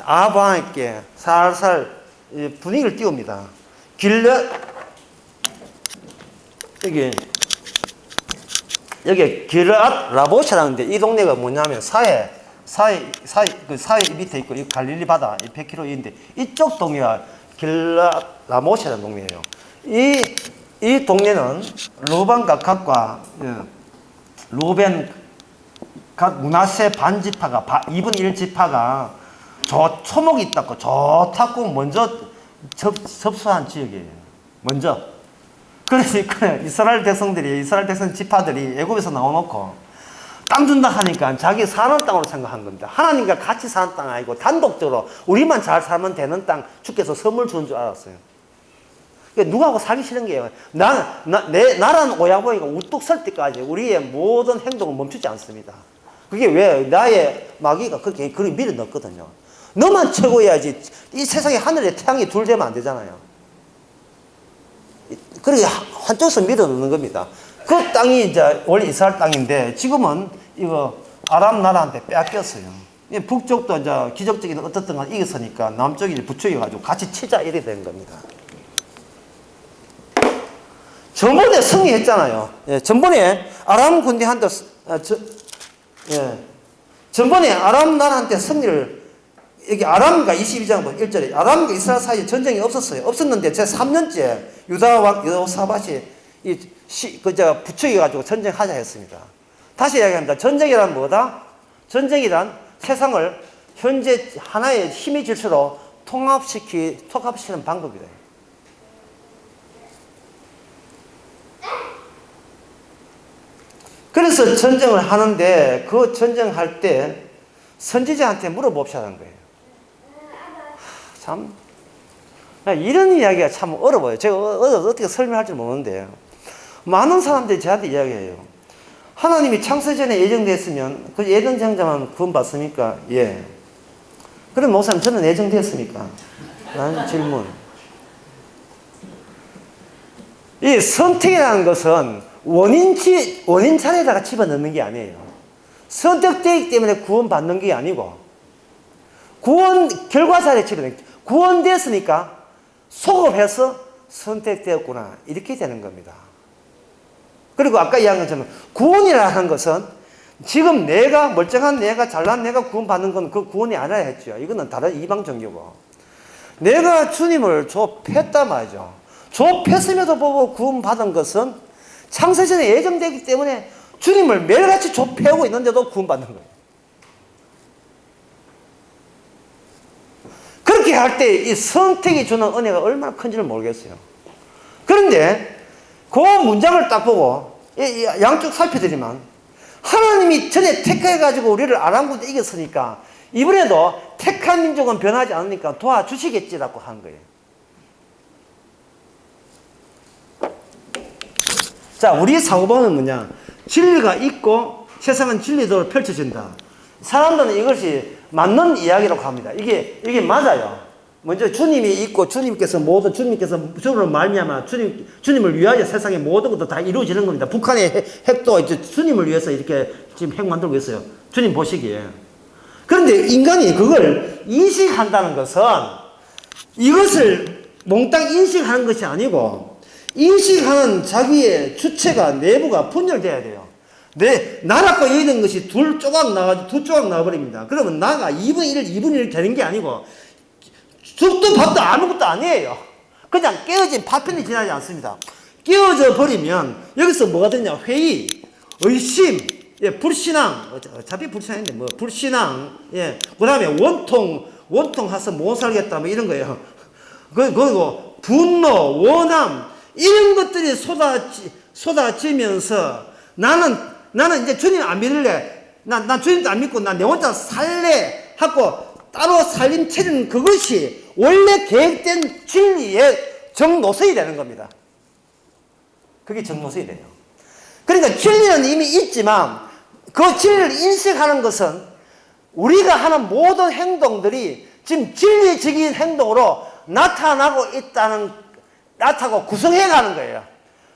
아합 왕에게 살살 분위기를 띄웁니다. 여기 길앗 라보시라는데 이 동네가 뭐냐면 사해 밑에 있고 이 갈릴리 바다 100km인데 이쪽 동네가 길앗 라모시라는 동네예요. 이 동네는 루반 각각과 루벤 각 문하세 반지파가 2분의 1 지파가 저 초목이 있다고 좋다고 먼저 접수한 지역이에요. 먼저. 그러니까 이스라엘 백성 지파들이 애굽에서 나와놓고 땅 준다 하니까 자기 사는 땅으로 생각한 겁니다. 하나님과 같이 사는 땅 아니고 단독적으로 우리만 잘 살면 되는 땅 주께서 선물 주는 줄 알았어요. 그러니까 누구하고 살기 싫은 게요. 내 나라는 오야보이가 우뚝 설 때까지 우리의 모든 행동은 멈추지 않습니다. 그게 왜? 나의 마귀가 그렇게 밀어 넣거든요. 너만 최고여야지. 이 세상에 하늘에 태양이 둘 되면 안 되잖아요. 그렇게 한쪽에서 밀어 넣는 겁니다. 그 땅이 이제 원래 이스라엘 땅인데 지금은 이거 아람 나라한테 빼앗겼어요. 북쪽도 이제 기적적인 어떻든 간 이겼으니까 남쪽이 부추겨가지고 같이 치자 이래 된 겁니다. 전번에 승리했잖아요. 전번에 아람 군대한테 전번에 아람 나라한테 승리를 여기 아람과 22장 1절에 아람과 이스라엘 사이에 전쟁이 없었어요. 없었는데 제 3년째 유다와 여호사밧이 부추겨가지고 전쟁하자 했습니다. 다시 이야기합니다. 전쟁이란 뭐다? 전쟁이란 세상을 현재 하나의 힘의 질서로 통합시키는 방법이다. 그래서 전쟁을 하는데 그 전쟁할 때 선지자한테 물어봅시다는 거예요. 참 이런 이야기가 참 어려워요. 제가 어떻게 설명할지 모르는데 많은 사람들이 저한테 이야기해요. 하나님이 창세전에 예정됐으면 그 예정장자만 구원 받습니까? 예. 그럼 목사님 저는 예정됐습니까? 라는 질문. 이 선택이라는 것은 원인 차례에다가 집어넣는 게 아니에요. 선택되기 때문에 구원받는 게 아니고 구원 결과 차례에 집어넣는 게 구원됐으니까 소급해서 선택되었구나 이렇게 되는 겁니다. 그리고 아까 이야기한 것처럼 구원이라는 것은 지금 내가 멀쩡한 내가 잘난 내가 구원받는 건 그 구원이 아니라 했죠. 이거는 다른 이방 종교고 내가 주님을 좁혔단 말이죠. 좁혔음에도 보고 구원받은 것은 창세전에 예정되기 때문에 주님을 매일같이 좁혀오고 있는데도 구원받는 거예요. 그렇게 할 때 이 선택이 주는 은혜가 얼마나 큰지를 모르겠어요. 그런데 그 문장을 딱 보고 양쪽 살펴드리면 하나님이 전에 택해가지고 우리를 아람군대 이겼으니까 이번에도 택한 민족은 변하지 않으니까 도와주시겠지라고 한 거예요. 자, 우리 사고방은 뭐냐? 진리가 있고 세상은 진리대로 펼쳐진다. 사람들은 이것이 맞는 이야기라고 합니다. 이게 맞아요. 먼저 주님이 있고 주님께서 주님을 말미암아 주님을 위하여 세상의 모든 것도 다 이루어지는 겁니다. 북한의 핵도 이제 주님을 위해서 이렇게 지금 핵 만들고 있어요. 주님 보시기에. 그런데 인간이 그걸 인식한다는 것은 이것을 몽땅 인식하는 것이 아니고 인식하는 자기의 주체가 내부가 분열돼야 돼요. 나라고 있는 것이 두 조각 나와버립니다. 그러면 나가 2분의 1 되는 게 아니고 죽도 밥도 아무것도 아니에요. 그냥 깨어진 파편이 지나지 않습니다. 깨어져 버리면 여기서 뭐가 되냐? 회의, 의심, 불신앙, 어차피 불신앙인데 불신앙, 그 다음에 원통 하서 못 살겠다 이런 거예요. 그리고 분노, 원함 이런 것들이 쏟아지면서 나는 이제 주님 안 믿을래. 난 주님도 안 믿고 난 내 혼자 살래 하고 따로 살림 차리는 그것이 원래 계획된 진리의 정노선이 되는 겁니다. 그게 정노선이 돼요. 그러니까 진리는 이미 있지만 그 진리를 인식하는 것은 우리가 하는 모든 행동들이 지금 진리적인 행동으로 나타나고 구성해가는 거예요.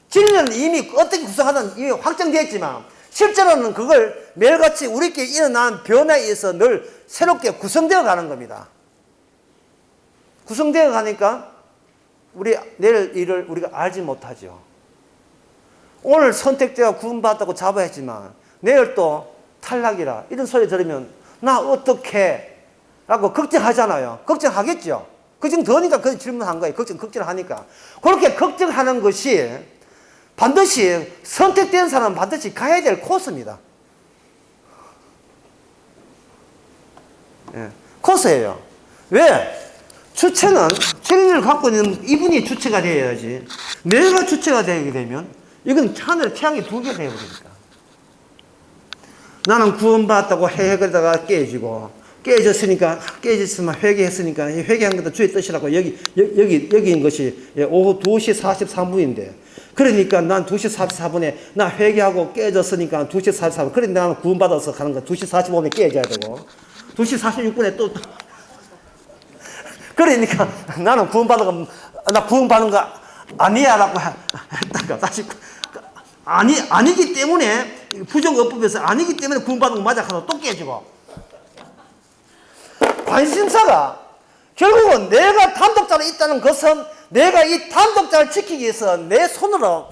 진리는 이미 어떻게 구성하든 이미 확정되어 있지만 실제로는 그걸 매일같이 우리께 일어난 변화에 의해서 늘 새롭게 구성되어 가는 겁니다. 구성되어 가니까 내일 일을 우리가 알지 못하죠. 오늘 선택자가 구원받았다고 자부했지만 내일 또 탈락이라 이런 소리 들으면 나 어떡해 라고 걱정하잖아요. 걱정하겠죠. 걱정 더니까 그 질문한 거예요. 걱정하니까. 그렇게 걱정하는 것이 반드시 선택된 사람은 반드시 가야 될 코스입니다. 예, 코스예요. 왜? 주체는 진리를 갖고 있는 이분이 주체가 되어야지. 내가 주체가 되게 되면 이건 하늘 태양이 두 개가 되어버리니까. 나는 구원받았다고 그러다가 깨졌으니까 깨졌으면 회개했으니까 회개한 것도 주의 뜻이라고 여기인 것이 오후 2시 43분인데 그러니까 난 2시 44분에 나 회개하고 깨졌으니까 2시 44분 그러니까 나는 구원받아서 가는 거야. 2시 45분에 깨져야 되고 2시 46분에 또 그러니까 나는 나 구원받은 거 아니야 라고 했다가 다시 아니기 때문에 부정어법에서 아니기 때문에 구원받은 거 맞아 하고 또 깨지고 관심사가 결국은 내가 단독자로 있다는 것은 내가 이 단독자를 지키기 위해서 내 손으로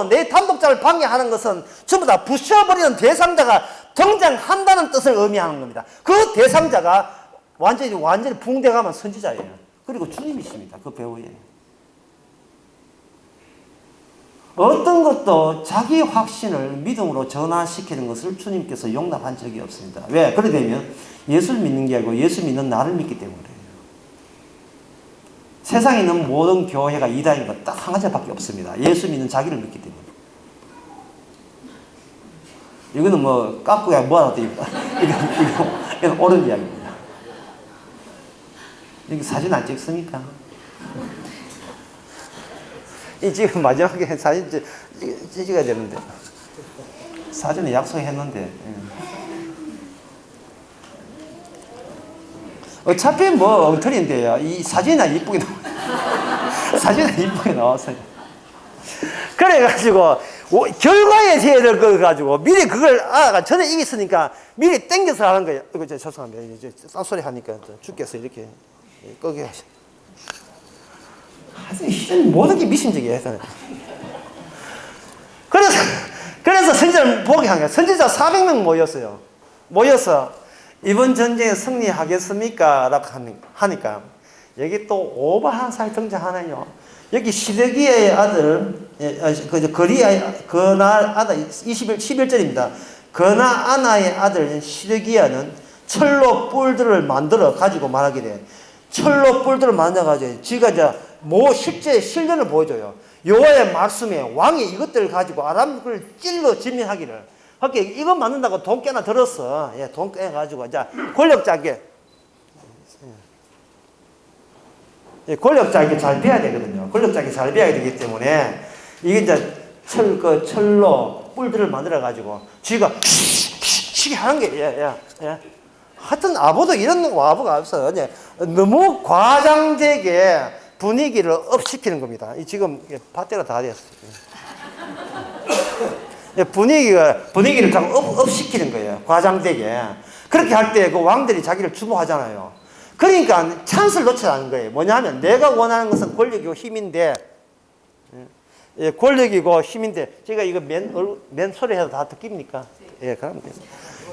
내 단독자를 방해하는 것은 전부 다 부셔버리는 대상자가 등장한다는 뜻을 의미하는 겁니다. 그 대상자가 완전히 붕대감한 선지자예요. 그리고 주님이십니다. 그 배후에. 어떤 것도 자기 확신을 믿음으로 전환시키는 것을 주님께서 용납한 적이 없습니다. 왜? 그래 되면 예수를 믿는 게 아니고 예수 믿는 나를 믿기 때문에 그래요. 세상에 있는 모든 교회가 이단인 건 딱 한 가지밖에 없습니다. 예수 믿는 자기를 믿기 때문에. 이거는 뭐 깎고야 뭐하라도 이건 옳은 이야기입니다. 여기 사진 안 찍습니까? 이 지금 마지막에 사진 찍어야 되는데 사진을 약속했는데 어차피 뭐 엉터리인데요. 이 사진이나 이쁘게 나왔어요. 그래가지고 결과에 제의를 그어가지고 미리 그걸 전에 이겼으니까 미리 땡겨서 하는 거예요. 이거 죄송합니다. 이제 쌍소리 하니까 죽겠어 이렇게 끄게 하셔. 하여튼 모든 게 미신적이에요. 그래서 선지자를 보게 한 거예요. 선지자 400명 모여서 이번 전쟁에 승리하겠습니까? 라고 하니까 여기 또 오버한 사람이 등장하네요. 여기 시드기야의 아들 그나 아나 11절입니다. 그나 아나의 아들 시드기야는 철로 뿔들을 만들어 가지고 말하기를 철로 뿔들을 만들어 가지고 지가 이제 실제 실전을 보여줘요. 여호와의 말씀에 왕이 이것들을 가지고 아람을 찔러 진멸하기를. 그렇게 이거 만든다고 돈 꽤나 들었어. 예, 돈 깨가지고 이제 권력자에게 잘 배워야 되거든요. 권력자에게 잘 배워야 되기 때문에 이게 이제 철로 뿔들을 만들어 가지고 쥐가 시게 하는 게 하여튼 아무도 이런 아부가 없어요. 너무 과장되게 분위기를 업시키는 겁니다. 지금 밭대가 다 됐어요. 분위기를 자꾸 업시키는 거예요. 과장되게. 그렇게 할 때 그 왕들이 자기를 주목하잖아요. 그러니까 찬스를 놓치라는 거예요. 뭐냐면 내가 원하는 것은 권력이고 힘인데 권력이고 힘인데 제가 이거 맨 소리 해도 다 듣깁니까? 예, 그럼 돼요.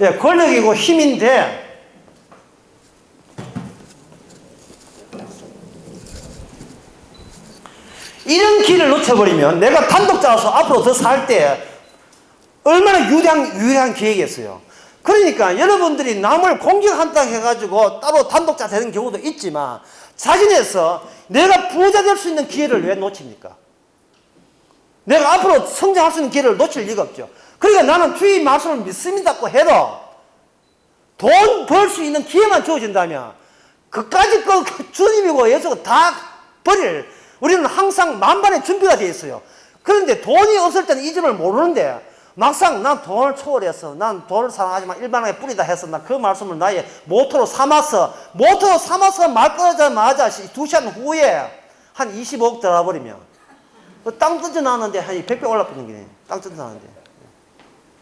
예, 권력이고 힘인데 이런 길을 놓쳐버리면 내가 단독자로서 앞으로 더 살 때 얼마나 유리한 기회겠어요. 그러니까 여러분들이 남을 공격한다 해가지고 따로 단독자 되는 경우도 있지만 자진해서 내가 부자 될 수 있는 기회를 왜 놓칩니까? 내가 앞으로 성장할 수 있는 기회를 놓칠 리가 없죠. 그러니까 나는 주의 말씀을 믿습니다고 해도 돈 벌 수 있는 기회만 주어진다면 그까짓 거 주님이고 예수가 다 버릴 우리는 항상 만반의 준비가 되어 있어요. 그런데 돈이 없을 때는 이 점을 모르는데 막상 난 돈을 초월해서 난 돈을 사랑하지만 일반하게 뿌리다 해서 난 그 말씀을 나의 모토로 삼아서 말 끊어자마자 2시간 후에 한 25억 들어버리면 땅 뜯어 나왔는데 한 100배 올라버리는 게 땅 뜯어 나왔는데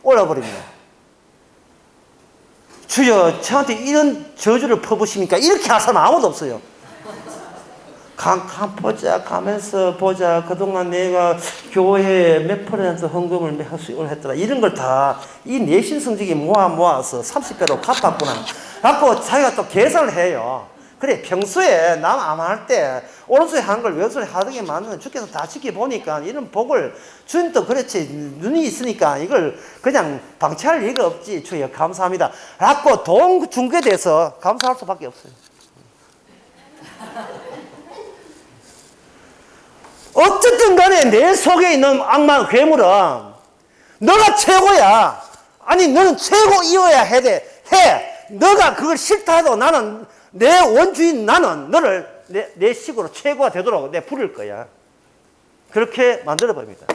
올라버리면 주여 저한테 이런 저주를 퍼부십니까? 이렇게 할 사람 아무도 없어요. 보자, 가면서 보자. 그동안 내가 교회에 몇 퍼센트 헌금을 몇 수익을 했더라. 이런 걸 다 이 내신 성적이 모아서 30배로 갚았구나. 갖고 자기가 또 계산을 해요. 그래, 평소에 남 안 할 때 오른손에 하는 걸 왼손에 하던 게 맞는 주께서 다 지켜보니까 이런 복을 주님도 그렇지 눈이 있으니까 이걸 그냥 방치할 리가 없지. 주여 감사합니다. 갖고 돈 준 거에 대해서 감사할 수밖에 없어요. 어쨌든 간에 내 속에 있는 악마 괴물은 너가 최고야. 아니 너는 최고이어야 해. 너가 그걸 싫다 해도 나는 내 원주인 나는 너를 내 식으로 최고가 되도록 내 부를 거야. 그렇게 만들어 봅니다.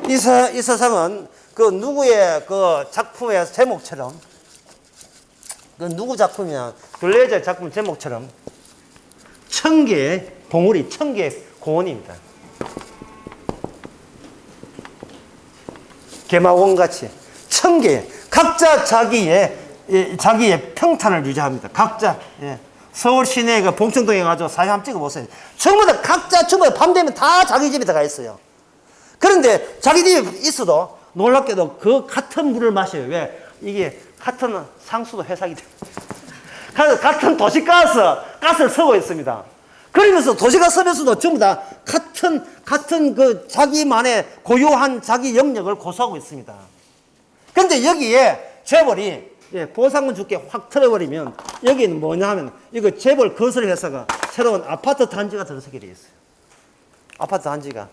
이 세상은 그 누구의 그 작품의 제목처럼 그 누구 작품이냐 글레이저 작품 제목처럼 1000개의 봉우리 1000개의 공원입니다. 개마원같이 1000개 각자 자기의 평탄을 유지합니다. 각자 서울 시내 그 봉천동에 가서 사진 한번 찍어보세요. 전부 다 각자 전부 밤 되면 다 자기 집에 들어가 있어요. 그런데 자기 집에 있어도 놀랍게도 그 같은 물을 마셔요. 왜? 이게 같은 상수도 회사이기 때문에 같은 도시가스를 쓰고 있습니다. 그러면서 도시가스 쓰면서도 전부 다 같은 그 자기만의 고유한 자기 영역을 고수하고 있습니다. 그런데 여기에 재벌이 보상금 줄게 확 틀어버리면 여기는 뭐냐 하면 이거 재벌 건설 회사가 새로운 아파트 단지가 들어서게 되어 있어요. 아파트 단지가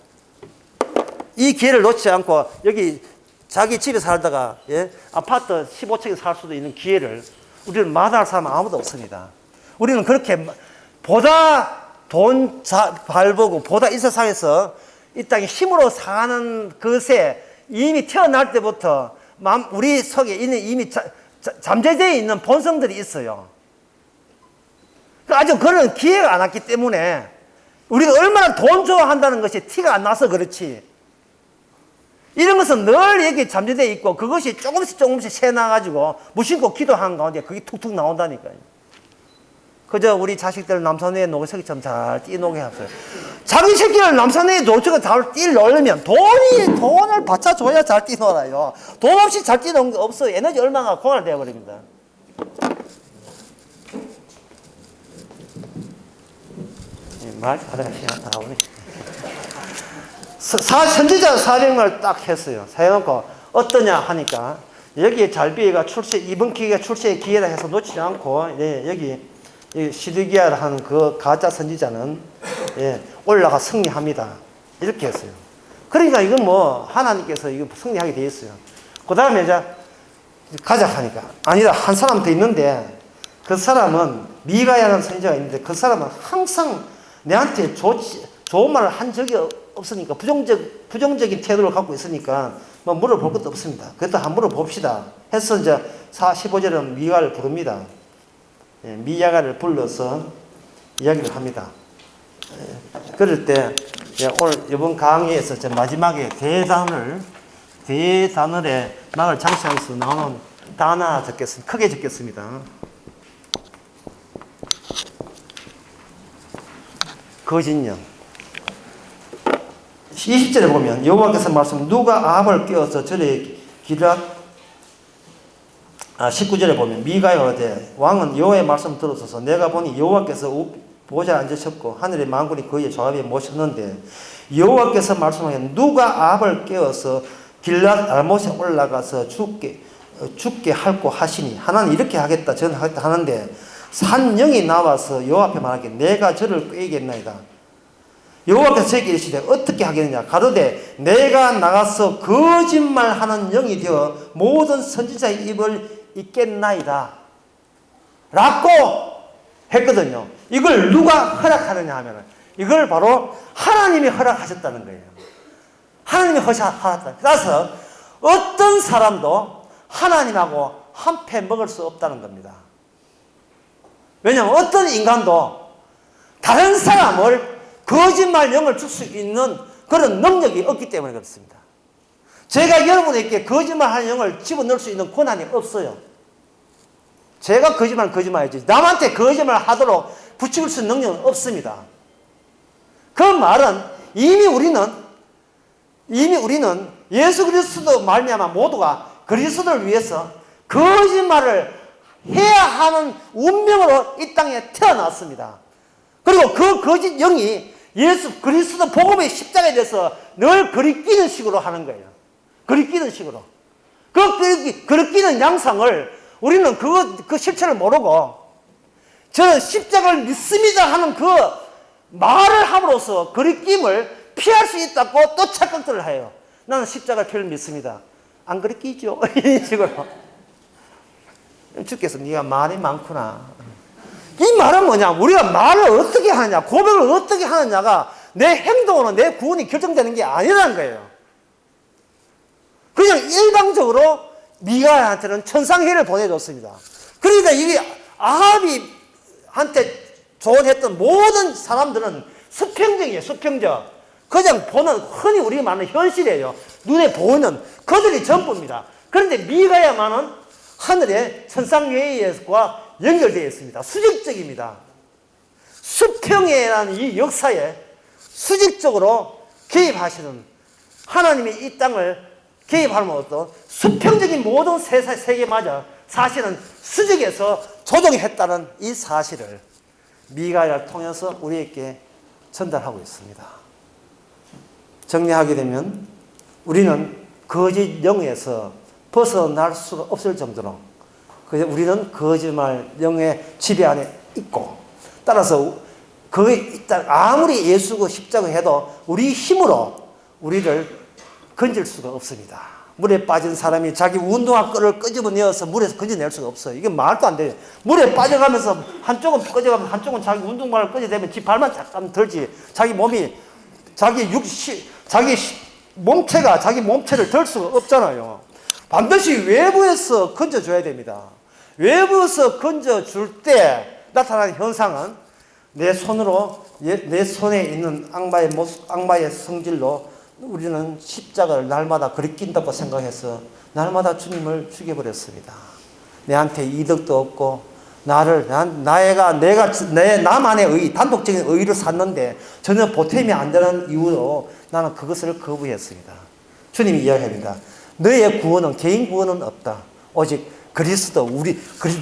이 기회를 놓지 않고 여기 자기 집에 살다가 아파트 15층에 살 수도 있는 기회를 우리는 마다할 사람은 아무도 없습니다. 우리는 그렇게 보다 돈 벌고 보다 이 세상에서 이 땅에 힘으로 사는 것에 이미 태어날 때부터 우리 속에 있는 이미 잠재되어 있는 본성들이 있어요. 아주 그런 기회가 안 왔기 때문에 우리가 얼마나 돈 좋아한다는 것이 티가 안 나서 그렇지. 이런 것은 늘 여기 잠재되어 있고 그것이 조금씩 새나가지고 무심코 기도하는 가운데 그게 툭툭 나온다니까요. 그저 우리 자식들 남산의 노개새끼처럼 잘 뛰노게 하세요. 자기 새끼를 남산의 노개새끼 잘 뛰놀려면 돈을 받쳐줘야 잘 뛰놀아요. 돈 없이 잘 뛰는 게 없어요. 에너지 얼마나 고갈되어 버립니다. 말 잘해야 시간 다 오네. 선지자 400명을 딱 했어요. 해놓고 어떠냐 하니까 여기에 잘비가 이번 기회가 출세의 기회라 해서 놓치지 않고 여기 시드기야를 하는 그 가짜 선지자는 올라가 승리합니다. 이렇게 했어요. 그러니까 이건 뭐 하나님께서 이거 승리하게 돼 있어요. 그 다음에 이제 가자 하니까 아니다 한 사람 더 있는데 그 사람은 미가야라는 선지자가 있는데 그 사람은 항상 내한테 좋은 말을 한 적이 없으니까 부정적인 태도를 갖고 있으니까 뭐 물어볼 것도 없습니다. 그것도 한번 물어봅시다. 해서 이제 15절은 미가를 부릅니다. 미야가를 불러서 이야기를 합니다. 그럴 때 오늘 이번 강의에서 마지막에 대단을의 막을 장치하면서 나오는 단어 적겠습니다. 크게 적겠습니다. 거짓령. 20절에 보면 여호와께서 말씀 누가 아합을 깨워서 저리 19절에 보면 미가야 이르되 왕은 여호와의 말씀 들었어서 내가 보니 여호와께서 보좌에 앉으셨고 하늘의 만군이 그의 좌우에 모셨는데 여호와께서 말씀하여 누가 아합을 깨워서 길랏 알못에 올라가서 죽게 할고 하시니 하나는 이렇게 하겠다 저는 하겠다 하는데 산 영이 나와서 여호와 앞에 말하기를 내가 저를 꾀겠나이다. 여호와께서 저에게 이르시되 어떻게 하겠느냐 가로되 내가 나가서 거짓말하는 영이 되어 모든 선지자의 입을 잇겠나이다 라고 했거든요. 이걸 누가 허락하느냐 하면 이걸 바로 하나님이 허락하셨다는 거예요. 하나님이 허락하셨다. 그래서 어떤 사람도 하나님하고 한 패 먹을 수 없다는 겁니다. 왜냐하면 어떤 인간도 다른 사람을 거짓말 영을 줄 수 있는 그런 능력이 없기 때문에 그렇습니다. 제가 여러분에게 거짓말하는 영을 집어넣을 수 있는 권한이 없어요. 제가 거짓말하지 남한테 거짓말 하도록 붙일 수 있는 능력은 없습니다. 그 말은 이미 우리는 예수 그리스도 말미암아 모두가 그리스도를 위해서 거짓말을 해야 하는 운명으로 이 땅에 태어났습니다. 그리고 그 거짓 영이 예수 그리스도 복음의 십자가에 대해서 늘 그리끼는 식으로 하는 거예요. 그리끼는 식으로. 그리끼는 양상을 우리는 그 실체를 모르고 저는 십자가를 믿습니다 하는 그 말을 함으로써 그리낌을 피할 수 있다고 또 착각들을 해요. 나는 십자가를 표를 믿습니다. 안 그리끼죠? 이런 식으로. 주께서 네가 말이 많구나. 이 말은 뭐냐? 우리가 말을 어떻게 하느냐, 고백을 어떻게 하느냐가 내 행동으로 내 구원이 결정되는 게 아니라는 거예요. 그냥 일방적으로 미가한테는 천상회를 보내줬습니다. 그러니까 이게 아합이한테 조언했던 모든 사람들은 수평적이에요. 수평적. 그냥 보는, 흔히 우리가 말하는 현실이에요. 눈에 보이는 그들이 전부입니다. 그런데 미가야만은 하늘의 천상회의과 연결되어 있습니다. 수직적입니다. 수평회라는 이 역사에 수직적으로 개입하시는 하나님이 이 땅을 개입하면 어떤 수평적인 모든 세계마저 사실은 수직에서 조정했다는 이 사실을 미가야를 통해서 우리에게 전달하고 있습니다. 정리하게 되면 우리는 거짓 영에서 벗어날 수가 없을 정도로 우리는 거짓말 영의 지배 안에 있고, 따라서 아무리 예수고 십자가 해도 우리 힘으로 우리를 건질 수가 없습니다. 물에 빠진 사람이 자기 운동화 끈을 끄집어내어서 물에서 건져낼 수가 없어요. 이게 말도 안 돼요. 물에 빠져가면서 한쪽은 꺼져가면서 한쪽은 자기 운동화를 꺼져내면 지 발만 잠깐 들지 자기 몸이 자기 몸체가 자기 몸체를 들 수가 없잖아요. 반드시 외부에서 건져줘야 됩니다. 외부에서 건져줄 때 나타나는 현상은 내 손에 있는 악마의 성질로 우리는 십자가를 날마다 그리낀다고 생각해서 날마다 주님을 죽여버렸습니다. 내한테 이득도 없고 나만의 의, 단독적인 의를 샀는데 전혀 보탬이 안 되는 이유로 나는 그것을 거부했습니다. 주님이 이야기합니다. 너의 구원은, 개인 구원은 없다. 오직 그리스도,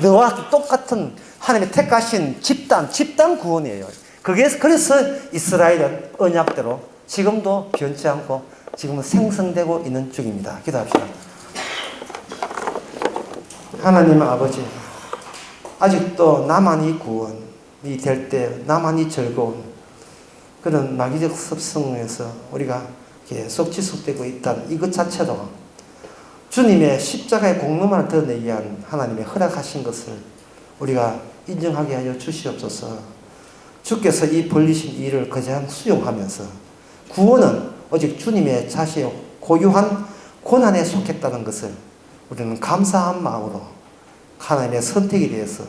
너와 똑같은 하나님의 택하신 집단 구원이에요. 그래서 이스라엘은 언약대로 지금도 변치 않고 지금은 생성되고 있는 중입니다. 기도합시다. 하나님 아버지, 아직도 나만이 구원이 될 때 나만이 즐거운 그런 마귀적 습성에서 우리가 계속 지속되고 있다는 이것 자체도 주님의 십자가의 공로만을 드러내기 위한 하나님의 허락하신 것을 우리가 인정하게 하여 주시옵소서. 주께서 이 벌리신 일을 그냥 수용하면서 구원은 오직 주님의 자신의 고유한 고난에 속했다는 것을 우리는 감사한 마음으로 하나님의 선택에 대해서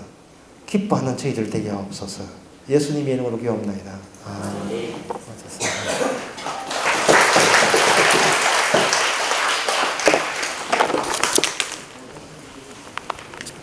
기뻐하는 저희들 되게 하옵소서. 예수님의 이름으로 기도합니다. 아멘.